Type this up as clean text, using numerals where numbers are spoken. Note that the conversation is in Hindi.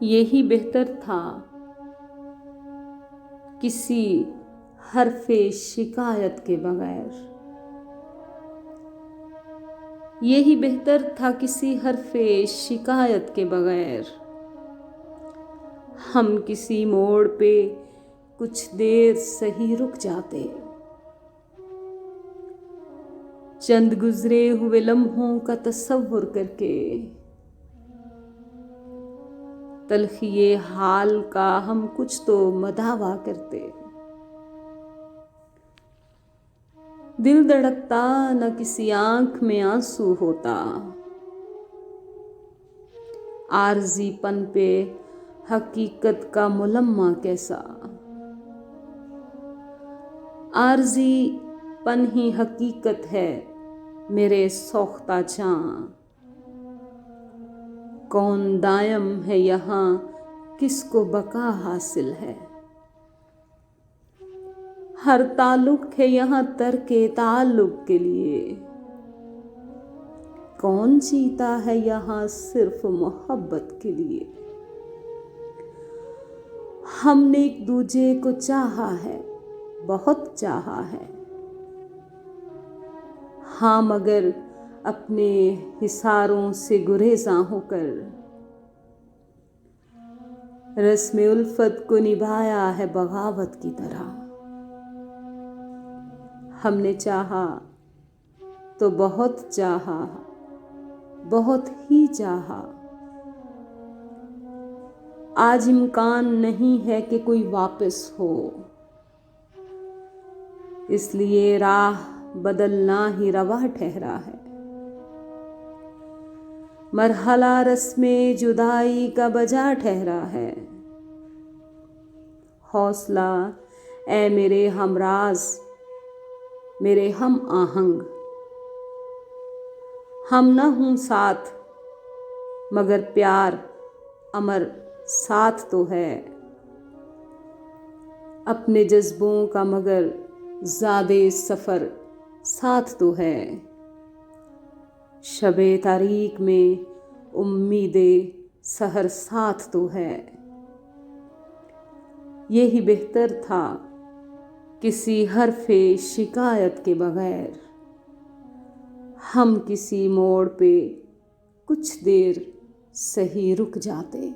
यही बेहतर था किसी हरफे शिकायत के बगैर। यही बेहतर था किसी हरफे शिकायत के बगैर। हम किसी मोड़ पे कुछ देर सही रुक जाते। चंद गुजरे हुए लम्हों का तसव्वुर करके तल्खिए हाल का हम कुछ तो मदावा करते। दिल धड़कता न किसी आंख में आंसू होता। आरज़ीपन पे हकीकत का मुलम्मा कैसा। आरज़ीपन ही हकीकत है मेरे सोख्ता जान। कौन दायम है यहाँ किसको बका हासिल है। हर ताल्लुक है यहाँ तर्के ताल्लुक के लिए। कौन जीता है यहाँ सिर्फ मोहब्बत के लिए। हमने एक दूजे को चाहा है, बहुत चाहा है। हाँ मगर अपने हिसारों से गुरेज़ा होकर रस्म उल्फत को निभाया है बगावत की तरह। हमने चाहा तो बहुत चाहा, बहुत ही चाहा। आज इम्कान नहीं है कि कोई वापस हो, इसलिए राह बदलना ही रवा ठहरा है। मरहला रस्मे जुदाई का बजा ठहरा है। हौसला ऐ मेरे हमराज, मेरे हम आहंग। हम न हूँ साथ मगर प्यार अमर साथ तो है। अपने जज्बों का मगर ज़ादे सफ़र साथ तो है। शबे तारीक में उम्मीदे सहर साथ तो है। यही बेहतर था किसी हरफे शिकायत के बगैर। हम किसी मोड़ पे कुछ देर सही रुक जाते।